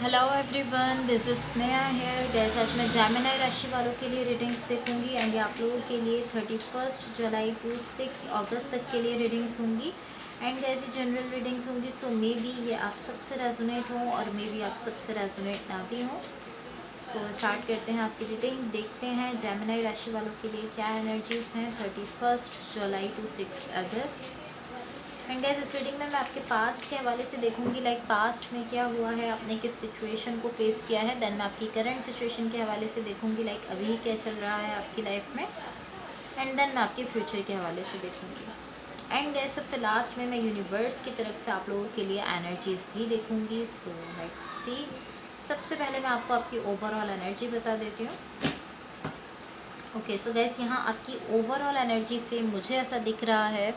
Hello everyone, this is Sneha here. Guys आज मैं Gemini राशि वालों के लिए रीडिंग्स देखूंगी एंड ये आप लोगों के लिए 31 जुलाई टू 6 अगस्त तक के लिए रीडिंग्स होंगी। एंड गैस ये जनरल रीडिंग्स होंगी, सो मे बी ये आप सबसे रेजोनेट हो और मे बी आप सबसे रेजोनेट ना भी हो। सो स्टार्ट करते हैं आपकी रीडिंग। देखते हैं जेमिनी राशि वालों के लिए क्या एनर्जीज हैं 31 जुलाई टू 6 अगस्त। एंड गाइस इस रीडिंग में मैं आपके पास्ट के हवाले से देखूंगी, लाइक पास्ट में क्या हुआ है, आपने किस सिचुएशन को फेस किया है। देन मैं आपकी करंट सिचुएशन के हवाले से देखूंगी, लाइक अभी क्या चल रहा है आपकी लाइफ में। एंड देन मैं आपके फ्यूचर के हवाले से देखूंगी। एंड गाइस सबसे लास्ट में मैं यूनिवर्स की तरफ से आप लोगों के लिए एनर्जीज भी देखूंगी। So let's see. सबसे पहले मैं आपको आपकी ओवरऑल एनर्जी बता देती हूँ। ओके सो गाइस यहाँ आपकी ओवरऑल एनर्जी से मुझे ऐसा दिख रहा है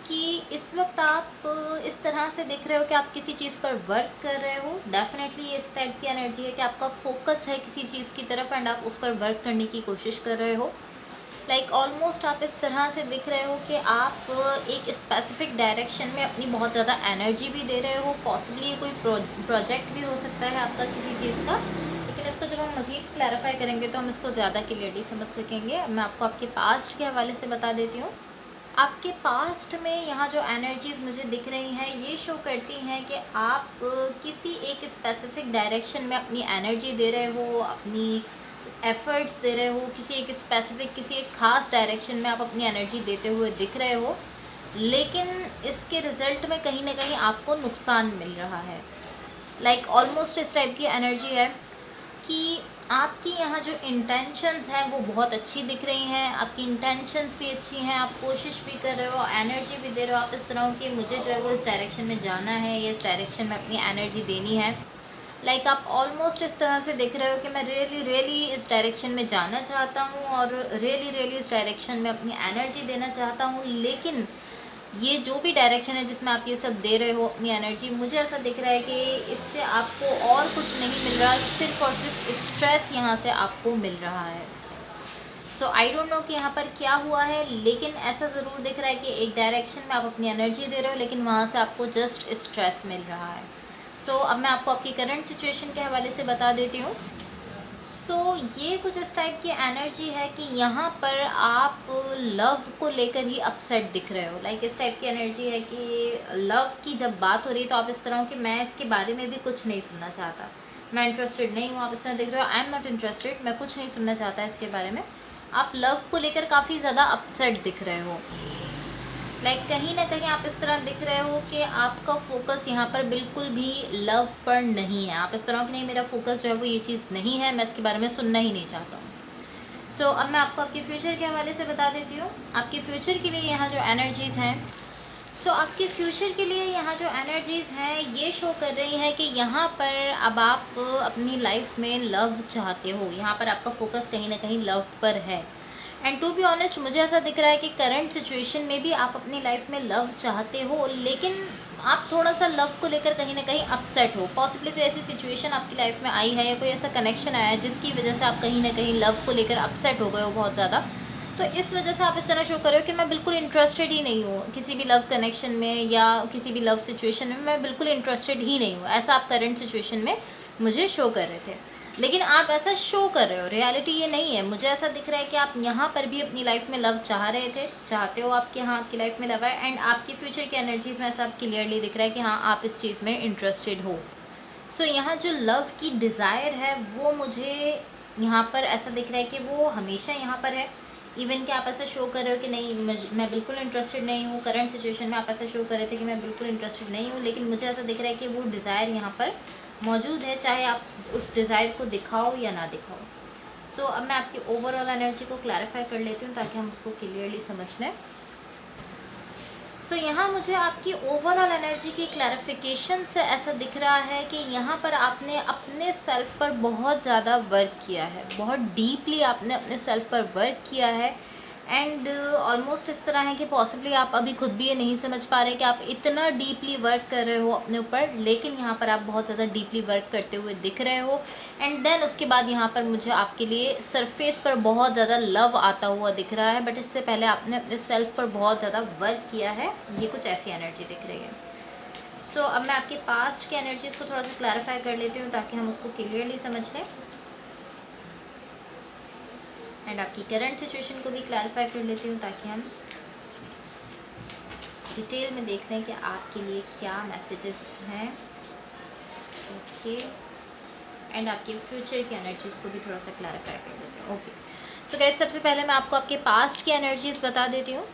कि इस वक्त आप इस तरह से दिख रहे हो कि आप किसी चीज़ पर वर्क कर रहे हो। डेफिनेटली ये इस टाइप की एनर्जी है कि आपका फोकस है किसी चीज़ की तरफ एंड आप उस पर वर्क करने की कोशिश कर रहे हो। लाइक ऑलमोस्ट आप इस तरह से दिख रहे हो कि आप एक स्पेसिफिक डायरेक्शन में अपनी बहुत ज़्यादा एनर्जी भी दे रहे हो। पॉसिबली ये कोई प्रोजेक्ट भी हो सकता है आपका किसी चीज़ का, लेकिन इसको जब हम मज़ीद क्लैरिफाई करेंगे तो हम इसको ज़्यादा क्लियरली समझ सकेंगे। मैं आपको आपके पास्ट के हवाले से बता देती हूँ। आपके पास्ट में यहाँ जो एनर्जीज़ मुझे दिख रही हैं ये शो करती हैं कि आप किसी एक स्पेसिफिक डायरेक्शन में अपनी एनर्जी दे रहे हो, अपनी एफर्ट्स दे रहे हो। किसी एक स्पेसिफिक किसी एक ख़ास डायरेक्शन में आप अपनी एनर्जी देते हुए दिख रहे हो, लेकिन इसके रिज़ल्ट में कहीं ना कहीं आपको नुकसान मिल रहा है। लाइक ऑलमोस्ट इस टाइप की एनर्जी है कि आपकी यहाँ जो इंटेंशंस हैं वो बहुत अच्छी दिख रही हैं। आपकी इंटेंशंस भी अच्छी हैं, आप कोशिश भी कर रहे हो, एनर्जी भी दे रहे हो। आप इस तरह हो कि मुझे जो है वो इस डायरेक्शन में जाना है या इस डायरेक्शन में अपनी एनर्जी देनी है। लाइक आप ऑलमोस्ट इस तरह से दिख रहे हो कि मैं रियली रियली इस डायरेक्शन में जाना चाहता हूँ और रियली रियली इस डायरेक्शन में अपनी एनर्जी देना चाहता हूँ, लेकिन ये जो भी डायरेक्शन है जिसमें आप ये सब दे रहे हो अपनी एनर्जी, मुझे ऐसा दिख रहा है कि इससे आपको और कुछ नहीं मिल रहा, सिर्फ और सिर्फ स्ट्रेस यहाँ से आपको मिल रहा है। सो आई डोंट नो कि यहाँ पर क्या हुआ है, लेकिन ऐसा ज़रूर दिख रहा है कि एक डायरेक्शन में आप अपनी एनर्जी दे रहे हो लेकिन वहाँ से आपको जस्ट स्ट्रेस मिल रहा है। सो अब मैं आपको आपकी करंट सिचुएशन के हवाले से बता देती हूँ। सो ये कुछ इस टाइप की एनर्जी है कि यहाँ पर आप लव को लेकर ही अपसेट दिख रहे हो। लाइक इस टाइप की एनर्जी है कि लव की जब बात हो रही है तो आप इस तरह हो कि मैं इसके बारे में भी कुछ नहीं सुनना चाहता, मैं इंटरेस्टेड नहीं हूँ। आप इस तरह दिख रहे हो, आई एम नॉट इंटरेस्टेड, मैं कुछ नहीं सुनना चाहता इसके बारे में। आप लव को लेकर काफ़ी ज़्यादा अपसेट दिख रहे हो। लाइक कहीं ना कहीं आप इस तरह दिख रहे हो कि आपका फोकस यहाँ पर बिल्कुल भी लव पर नहीं है। आप इस तरह कि नहीं, मेरा फोकस जो है वो ये चीज़ नहीं है, मैं इसके बारे में सुनना ही नहीं चाहता हूँ। सो अब मैं आपको आपके फ्यूचर के हवाले से बता देती हूँ। आपके फ्यूचर के लिए यहाँ जो एनर्जीज़ हैं, सो आपके फ्यूचर के लिए यहाँ जो एनर्जीज़ हैं ये शो कर रही है कि यहाँ पर अब आप अपनी लाइफ में लव चाहते हो। यहाँ पर आपका फोकस कहीं ना कहीं लव पर है। एंड टू बी ऑनेस्ट मुझे ऐसा दिख रहा है कि करंट सिचुएशन में भी आप अपनी लाइफ में लव चाहते हो, लेकिन आप थोड़ा सा लव को लेकर कहीं ना कहीं अपसेट हो। पॉसिबली कोई ऐसी सिचुएशन आपकी लाइफ में आई है या कोई ऐसा कनेक्शन आया है जिसकी वजह से आप कहीं ना कहीं लव को लेकर अपसेट हो गए हो बहुत ज़्यादा। तो इस वजह से आप इस तरह शो कर रहे हो कि मैं बिल्कुल इंटरेस्टेड ही नहीं हूँ किसी भी लव कनेक्शन में या किसी भी लव सिचुएशन में, मैं बिल्कुल इंटरेस्टेड ही नहीं हूँ। ऐसा आप करंट सिचुएशन में मुझे शो कर रहे थे, लेकिन आप ऐसा शो कर रहे हो, रियलिटी ये नहीं है। मुझे ऐसा दिख रहा है कि आप यहाँ पर भी अपनी लाइफ में लव चाह रहे थे, चाहते हो आपके, हाँ आपकी लाइफ में लव है। एंड आपकी फ्यूचर की एनर्जीज में ऐसा क्लियरली दिख रहा है कि हाँ आप इस चीज़ में इंटरेस्टेड हो। सो यहाँ जो लव की डिज़ायर है वो मुझे यहाँ पर ऐसा दिख रहा है कि वो हमेशा यहाँ पर है। इवन कि आप ऐसा शो कर रहे हो कि नहीं मैं बिल्कुल इंटरेस्टेड नहीं हूँ। करंट सिचुएशन में आप ऐसा शो कर रहे थे कि मैं बिल्कुल इंटरेस्टेड नहीं हूँ, लेकिन मुझे ऐसा दिख रहा है कि वो डिज़ायर यहाँ पर मौजूद है, चाहे आप उस डिज़ायर को दिखाओ या ना दिखाओ। सो अब मैं आपकी ओवरऑल एनर्जी को क्लैरिफाई कर लेती हूँ ताकि हम उसको क्लियरली समझ लें। सो यहाँ मुझे आपकी ओवरऑल एनर्जी की क्लैरिफिकेशन से ऐसा दिख रहा है कि यहाँ पर आपने अपने सेल्फ पर बहुत ज़्यादा वर्क किया है, बहुत डीपली आपने अपने सेल्फ पर वर्क किया है। एंड ऑलमोस्ट इस तरह है कि पॉसिबली आप अभी खुद भी ये नहीं समझ पा रहे कि आप इतना डीपली वर्क कर रहे हो अपने ऊपर, लेकिन यहाँ पर आप बहुत ज़्यादा डीपली वर्क करते हुए दिख रहे हो। एंड देन उसके बाद यहाँ पर मुझे आपके लिए सरफेस पर बहुत ज़्यादा लव आता हुआ दिख रहा है, बट इससे पहले आपने अपने सेल्फ पर बहुत ज़्यादा वर्क किया है। ये कुछ ऐसी एनर्जी दिख रही है। सो अब मैं आपके पास्ट की एनर्जीज़ को थोड़ा सा क्लैरिफाई कर लेती हूँ ताकि हम उसको क्लियरली समझ लें, एंड आपकी करंट सिचुएशन को भी क्लैरिफाई कर लेती हूँ ताकि हम डिटेल में देख लें कि आपके लिए क्या मैसेजेस हैं। ओके, एंड आपके फ्यूचर की एनर्जीज़ को भी थोड़ा सा क्लैरिफाई कर देते हैं। ओके, सो गाइस सबसे पहले मैं आपको आपके पास्ट की एनर्जीज़ बता देती हूँ।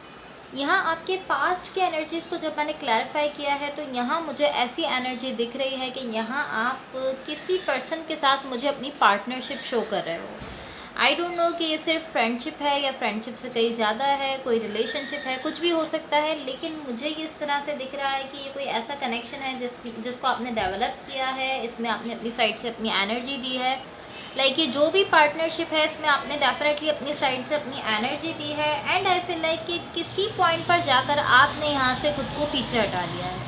यहाँ आपके पास्ट की एनर्जीज़ को जब मैंने क्लैरिफाई किया है तो यहाँ मुझे ऐसी एनर्जी दिख रही है कि यहाँ आप किसी पर्सन के साथ मुझे अपनी पार्टनरशिप शो कर रहे हो। आई डोंट नो कि ये सिर्फ फ्रेंडशिप है या फ्रेंडशिप से कहीं ज़्यादा है, कोई रिलेशनशिप है, कुछ भी हो सकता है, लेकिन मुझे ये इस तरह से दिख रहा है कि ये कोई ऐसा कनेक्शन है जिसको आपने डेवलप किया है, इसमें आपने अपनी साइड से अपनी एनर्जी दी है। लाइक ये जो भी पार्टनरशिप है इसमें आपने डेफिनेटली अपनी साइड से अपनी एनर्जी दी है, एंड आई फील लाइक कि किसी पॉइंट पर जाकर आपने यहाँ से खुद को पीछे हटा लिया है।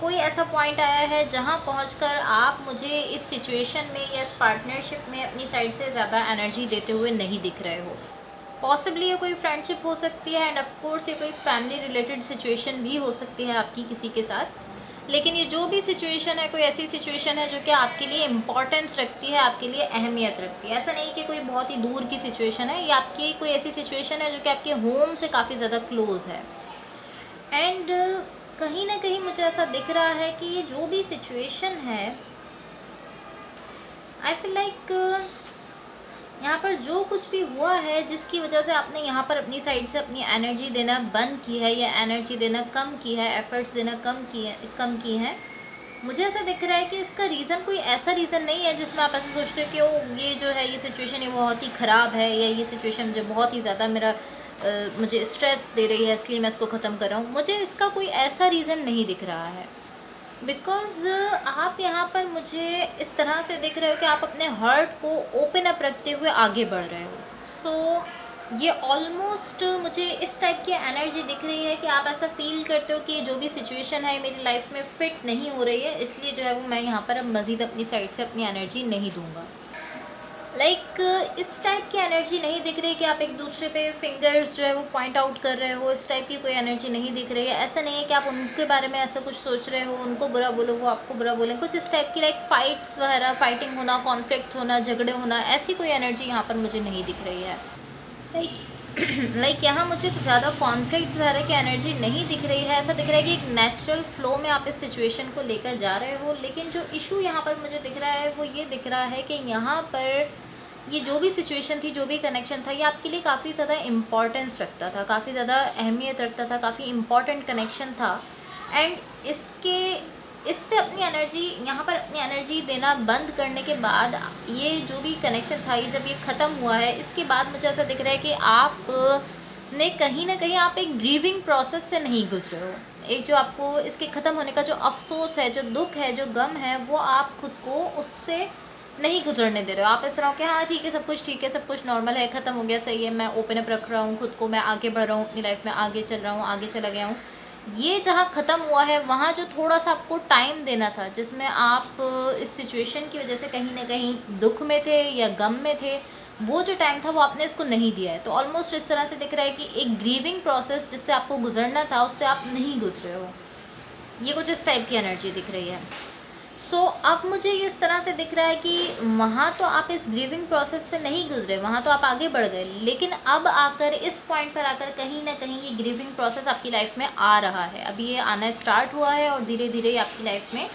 कोई ऐसा पॉइंट आया है जहाँ पहुंचकर आप मुझे इस सिचुएशन में या इस पार्टनरशिप में अपनी साइड से ज़्यादा एनर्जी देते हुए नहीं दिख रहे हो। पॉसिबली ये कोई फ्रेंडशिप हो सकती है, एंड ऑफ कोर्स ये कोई फैमिली रिलेटेड सिचुएशन भी हो सकती है आपकी किसी के साथ। लेकिन ये जो भी सिचुएशन है, कोई ऐसी सिचुएशन है जो कि आपके लिए इम्पोर्टेंस रखती है, आपके लिए अहमियत रखती है। ऐसा नहीं कि कोई बहुत ही दूर की सिचुएशन है, या आपकी कोई ऐसी सिचुएशन है जो कि आपके होम से काफ़ी ज़्यादा क्लोज है। एंड कहीं ना कहीं मुझे ऐसा दिख रहा है कि ये जो भी सिचुएशन है, आई फील लाइक यहाँ पर जो कुछ भी हुआ है जिसकी वजह से आपने यहाँ पर अपनी साइड से अपनी एनर्जी देना बंद की है या एनर्जी देना कम की है, एफर्ट्स देना कम की हैं, मुझे ऐसा दिख रहा है कि इसका रीज़न कोई ऐसा रीज़न नहीं है जिसमें आप ऐसे सोचते हो कि ओ ये जो है ये सिचुएशन ये बहुत ही ख़राब है, या ये सिचुएशन मुझे बहुत ही ज़्यादा मुझे स्ट्रेस दे रही है इसलिए मैं इसको ख़त्म कर रहा हूँ। मुझे इसका कोई ऐसा रीज़न नहीं दिख रहा है, बिकॉज़ आप यहाँ पर मुझे इस तरह से दिख रहे हो कि आप अपने हार्ट को ओपन अप रखते हुए आगे बढ़ रहे हो। सो ये ऑलमोस्ट मुझे इस टाइप की एनर्जी दिख रही है कि आप ऐसा फील करते हो कि जो भी सिचुएशन है मेरी लाइफ में फिट नहीं हो रही है, इसलिए जो है वो मैं यहाँ पर अब मज़ीद अपनी साइड से अपनी एनर्जी नहीं दूंगा। इस टाइप की एनर्जी नहीं दिख रही कि आप एक दूसरे पे फिंगर्स जो है वो पॉइंट आउट कर रहे हो, इस टाइप की कोई एनर्जी नहीं दिख रही है। ऐसा नहीं है कि आप उनके बारे में ऐसा कुछ सोच रहे हो, उनको बुरा बोलो वो आपको बुरा बोलें, कुछ इस टाइप की फाइट्स वगैरह, फाइटिंग होना, कॉन्फ्लिक्ट होना, झगड़े होना, ऐसी कोई एनर्जी यहाँ पर मुझे नहीं दिख रही है। यहाँ मुझे ज़्यादा कॉन्फ्लिक्ट्स वगैरह की एनर्जी नहीं दिख रही है। ऐसा दिख रहा है कि एक नेचुरल फ्लो में आप इस सिचुएशन को लेकर जा रहे हो, लेकिन जो इशू यहाँ पर मुझे दिख रहा है वो ये दिख रहा है कि यहाँ पर ये जो भी सिचुएशन थी, जो भी कनेक्शन था, ये आपके लिए काफ़ी ज़्यादा इम्पोर्टेंस रखता था, काफ़ी ज़्यादा अहमियत रखता था, काफ़ी इम्पोर्टेंट कनेक्शन था। एंड इससे अपनी एनर्जी यहाँ पर अपनी एनर्जी देना बंद करने के बाद, ये जो भी कनेक्शन था, ये जब ये ख़त्म हुआ है, इसके बाद मुझे ऐसा दिख रहा है कि आप ने कहीं ना कहीं आप एक ग्रीविंग प्रोसेस से नहीं गुजरे हो। एक जो आपको इसके ख़त्म होने का जो अफसोस है, जो दुख है, जो गम है, वो आप खुद को उससे नहीं गुजरने दे रहे हो। आप इस तरह हो कि हाँ ठीक है, सब कुछ ठीक है, सब कुछ नॉर्मल है, ख़त्म हो गया, सही है, मैं ओपन अप रख रहा हूँ खुद को, मैं आगे बढ़ रहा हूँ अपनी लाइफ में, आगे चल रहा हूँ, आगे चला गया हूँ। ये जहाँ ख़त्म हुआ है, वहाँ जो थोड़ा सा आपको टाइम देना था, जिसमें आप इस सिचुएशन की वजह से कहीं ना कहीं दुख में थे या गम में थे, वो जो टाइम था वो आपने इसको नहीं दिया है। तो ऑलमोस्ट इस तरह से दिख रहा है कि एक ग्रीविंग प्रोसेस जिससे आपको गुजरना था, उससे आप नहीं गुजरे हो। ये कुछ इस टाइप की एनर्जी दिख रही है। अब मुझे इस तरह से दिख रहा है कि वहाँ तो आप इस ग्रीविंग प्रोसेस से नहीं गुजरे, वहाँ तो आप आगे बढ़ गए, लेकिन अब आकर इस पॉइंट पर आकर कहीं ना कहीं ये ग्रीविंग प्रोसेस आपकी लाइफ में आ रहा है। अभी ये आना स्टार्ट हुआ है और धीरे धीरे आपकी लाइफ में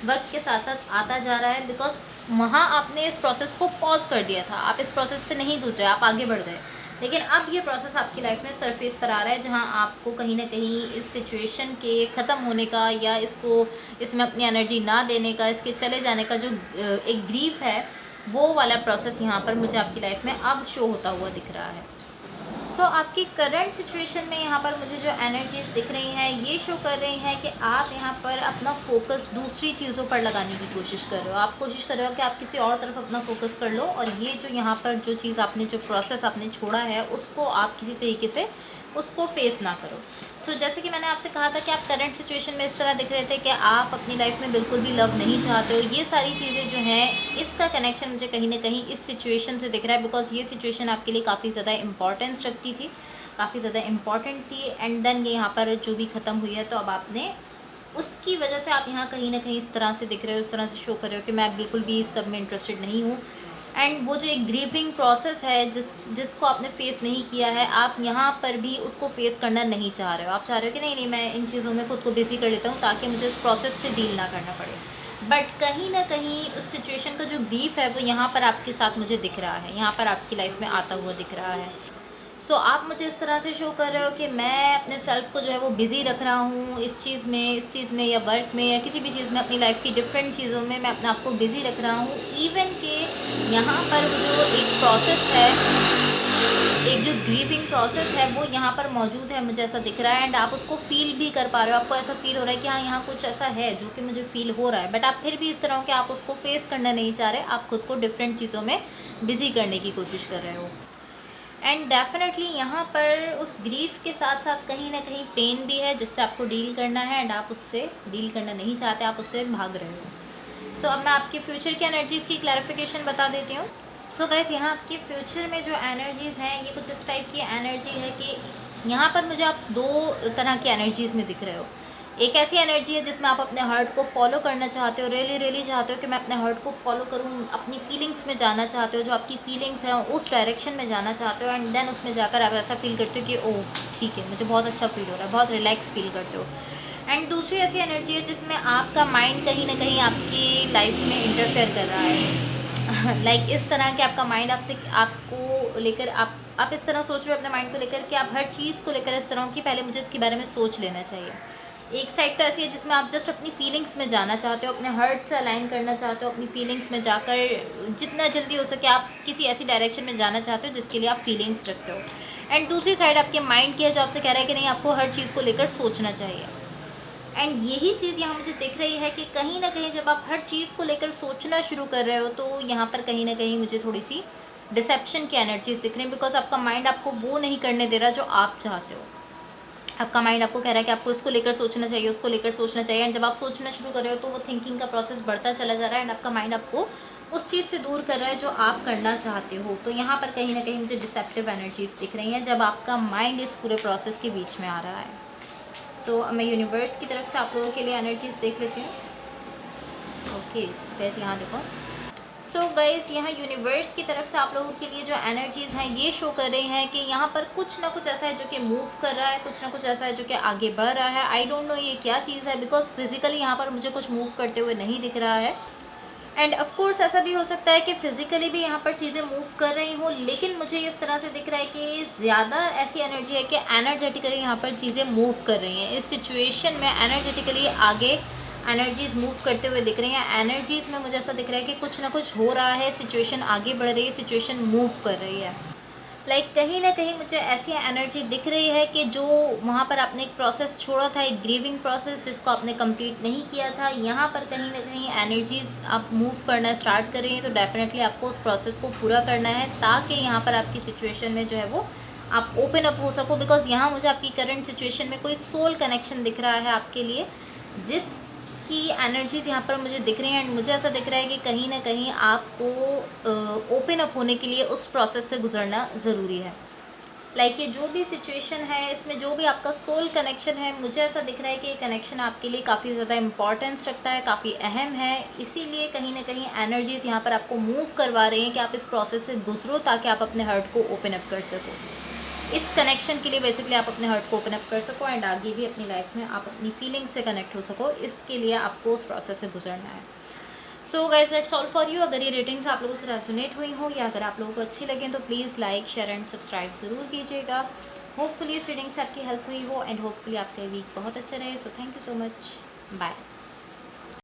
वक्त के साथ साथ आता जा रहा है, बिकॉज वहाँ आपने इस प्रोसेस को पॉज कर दिया था, आप इस प्रोसेस से नहीं गुजरे, आप आगे बढ़ गए। लेकिन अब ये प्रोसेस आपकी लाइफ में सरफेस पर आ रहा है, जहाँ आपको कहीं ना कहीं इस सिचुएशन के ख़त्म होने का, या इसमें अपनी एनर्जी ना देने का, इसके चले जाने का जो एक ग्रीफ है, वो वाला प्रोसेस यहाँ पर मुझे आपकी लाइफ में अब शो होता हुआ दिख रहा है। आपकी करंट सिचुएशन में यहाँ पर मुझे जो एनर्जीज दिख रही हैं, ये शो कर रही हैं कि आप यहाँ पर अपना फोकस दूसरी चीज़ों पर लगाने की कोशिश कर रहे हो। आप कोशिश कर रहे हो कि आप किसी और तरफ अपना फोकस कर लो, और ये जो यहाँ पर जो चीज़ आपने, जो प्रोसेस आपने छोड़ा है, उसको आप किसी तरीके से उसको फेस ना करो। जैसे कि मैंने आपसे कहा था कि आप करंट सिचुएशन में इस तरह दिख रहे थे कि आप अपनी लाइफ में बिल्कुल भी लव नहीं चाहते हो। ये सारी चीज़ें जो हैं, इसका कनेक्शन मुझे कहीं ना कहीं इस सिचुएशन से दिख रहा है, बिकॉज ये सिचुएशन आपके लिए काफ़ी ज़्यादा इंपॉर्टेंस रखती थी, काफ़ी ज़्यादा इम्पॉर्टेंट थी, एंड देन ये यहाँ पर जो भी ख़त्म हुई है, तो अब आपने उसकी वजह से आप यहाँ कहीं ना कहीं इस तरह से दिख रहे हो, इस तरह से शो कर रहे हो कि मैं बिल्कुल भी इस सब में इंटरेस्टेड नहीं हूँ। एंड वो जो एक ग्रीविंग प्रोसेस है जिसको आपने फेस नहीं किया है, आप यहाँ पर भी उसको फेस करना नहीं चाह रहे हो। आप चाह रहे हो कि नहीं नहीं, मैं इन चीज़ों में खुद को बिजी कर लेता हूँ ताकि मुझे इस प्रोसेस से डील ना करना पड़े। बट कहीं ना कहीं उस सिचुएशन का जो ग्रीफ है वो यहाँ पर आपके साथ मुझे दिख रहा है, यहाँ पर आपकी लाइफ में आता हुआ दिख रहा है। सो आप मुझे इस तरह से शो कर रहे हो कि मैं अपने सेल्फ को जो है वो बिज़ी रख रहा हूँ इस चीज़ में या वर्क में या किसी भी चीज़ में, अपनी लाइफ की डिफरेंट चीज़ों में मैं अपने आप को बिज़ी रख रहा हूँ। इवन कि यहाँ पर जो एक प्रोसेस है, एक जो ग्रीविंग प्रोसेस है वो यहाँ पर मौजूद है, मुझे ऐसा दिख रहा है। एंड आप उसको फील भी कर पा रहे हो, आपको ऐसा फील हो रहा है कि हाँ यहाँ कुछ ऐसा है जो कि मुझे फील हो रहा है। बट आप फिर भी इस तरह हो कि आप उसको फेस करना नहीं चाह रहे, आप खुद को डिफरेंट चीज़ों में बिज़ी करने की कोशिश कर रहे हो। एंड डेफिनेटली यहाँ पर उस ग्रीफ के साथ साथ कहीं ना कहीं पेन भी है जिससे आपको डील करना है, एंड आप उससे डील करना नहीं चाहते, आप उससे भाग रहे हो। सो अब मैं आपके फ्यूचर की एनर्जीज़ की क्लैरिफिकेशन बता देती हूँ। सो गाइस, यहाँ आपके फ्यूचर में जो एनर्जीज़ हैं ये कुछ इस टाइप की एनर्जी है कि यहाँ पर मुझे आप दो तरह की एनर्जीज़ में दिख रहे हो। एक ऐसी एनर्जी है जिसमें आप अपने हार्ट को फॉलो करना चाहते हो, रियली चाहते हो कि मैं अपने हार्ट को फॉलो करूँ, अपनी फीलिंग्स में जाना चाहते हो, जो आपकी फीलिंग्स हैं उस डायरेक्शन में जाना चाहते हो। एंड देन उसमें जाकर आप ऐसा फील करते हो कि ओह ठीक है, मुझे बहुत अच्छा फील हो रहा है, बहुत रिलैक्स फील करते हो। एंड दूसरी ऐसी एनर्जी है जिसमें आपका माइंड कहीं ना कहीं आपकी लाइफ में इंटरफेयर कर रहा है। लाइक इस तरह कि आपका माइंड आपको लेकर आप इस तरह सोच रहे हो अपने माइंड को लेकर कि आप हर चीज़ को लेकर इस तरह हो कि पहले मुझे इसके बारे में सोच लेना चाहिए। एक साइड तो ऐसी है जिसमें आप जस्ट अपनी फीलिंग्स में जाना चाहते हो, अपने हार्ट से अलाइन करना चाहते हो, अपनी फीलिंग्स में जाकर जितना जल्दी हो सके आप किसी ऐसी डायरेक्शन में जाना चाहते हो जिसके लिए आप फीलिंग्स रखते हो। एंड दूसरी साइड आपके माइंड की है जो आपसे कह रहा है कि नहीं, आपको हर चीज़ को लेकर सोचना चाहिए। एंड यही चीज़ यहाँ मुझे दिख रही है कि कहीं ना कहीं जब आप हर चीज़ को लेकर सोचना शुरू कर रहे हो तो यहाँ पर कहीं ना कहीं मुझे थोड़ी सी डिसेप्शन की एनर्जीज दिख रही हैं, बिकॉज आपका माइंड आपको वो नहीं करने दे रहा जो आप चाहते हो। आपका माइंड आपको कह रहा है कि आपको इसको लेकर सोचना चाहिए, उसको लेकर सोचना चाहिए। एंड जब आप सोचना शुरू कर रहे हो तो वो थिंकिंग का प्रोसेस बढ़ता चला जा रहा है एंड आपका माइंड आपको उस चीज़ से दूर कर रहा है जो आप करना चाहते हो। तो यहाँ पर कहीं ना कहीं मुझे डिसेप्टिव एनर्जीज दिख रही हैं जब आपका माइंड इस पूरे प्रोसेस के बीच में आ रहा है। सो अब मैं यूनिवर्स की तरफ से आप लोगों के लिए एनर्जीज देख लेती हूँ। ओके गाइस, यहाँ देखो। सो गाइज, यहाँ यूनिवर्स की तरफ से आप लोगों के लिए जो एनर्जीज़ हैं ये शो कर रही हैं कि यहाँ पर कुछ ना कुछ ऐसा है जो कि मूव कर रहा है, कुछ ना कुछ ऐसा है जो कि आगे बढ़ रहा है। आई डोंट नो ये क्या चीज़ है, बिकॉज फिजिकली यहाँ पर मुझे कुछ मूव करते हुए नहीं दिख रहा है। एंड ऑफ कोर्स ऐसा भी हो सकता है कि फिजिकली भी यहाँ पर चीज़ें मूव कर रही हों, लेकिन मुझे इस तरह से दिख रहा है कि ज़्यादा ऐसी एनर्जी है कि एनर्जेटिकली यहाँ पर चीज़ें मूव कर रही हैं। इस सिचुएशन में एनर्जेटिकली आगे एनर्जीज़ मूव करते हुए दिख रही हैं। एनर्जीज़ में मुझे ऐसा दिख रहा है कि कुछ ना कुछ हो रहा है, सिचुएशन आगे बढ़ रही है, सिचुएशन मूव कर रही है। लाइक कहीं ना कहीं मुझे ऐसी एनर्जी दिख रही है कि जो वहाँ पर आपने एक प्रोसेस छोड़ा था, एक ग्रीविंग प्रोसेस जिसको आपने कंप्लीट नहीं किया था, यहाँ पर कहीं ना कहीं एनर्जीज आप मूव करना स्टार्ट कर रही हैं। तो डेफिनेटली आपको उस प्रोसेस को पूरा करना है ताकि यहाँ पर आपकी सिचुएशन में जो है वो आप ओपन अप हो सको। बिकॉज यहाँ मुझे आपकी करंट सिचुएशन में कोई सोल कनेक्शन दिख रहा है आपके लिए, जिस की एनर्जीज यहाँ पर मुझे दिख रही हैं। एंड मुझे ऐसा दिख रहा है कि कहीं ना कहीं आपको ओपन अप होने के लिए उस प्रोसेस से गुजरना ज़रूरी है। लाइक ये जो भी सिचुएशन है, इसमें जो भी आपका सोल कनेक्शन है, मुझे ऐसा दिख रहा है कि ये कनेक्शन आपके लिए काफ़ी ज़्यादा इंपॉर्टेंस रखता है, काफ़ी अहम है। इसीलिए कहीं ना कहीं एनर्जीज़ यहाँ पर आपको मूव करवा रही हैं कि आप इस प्रोसेस से गुजरो ताकि आप अपने हार्ट को ओपन अप कर सको। इस कनेक्शन के लिए बेसिकली आप अपने हार्ट को ओपन अप कर सको एंड आगे भी अपनी लाइफ में आप अपनी फीलिंग्स से कनेक्ट हो सको। इसके लिए आपको उस प्रोसेस से गुजरना है। So guys, that's all for you. अगर ये रेटिंग्स आप लोगों से रेजोनेट हुई हो या अगर आप लोगों को अच्छी लगें तो please like, share and subscribe ज़रूर कीजिएगा। होपफुली इस रीडिंग से आपकी हेल्प हुई हो एंड होपफुली आपका वीक बहुत अच्छा रहे। So thank you so much, bye.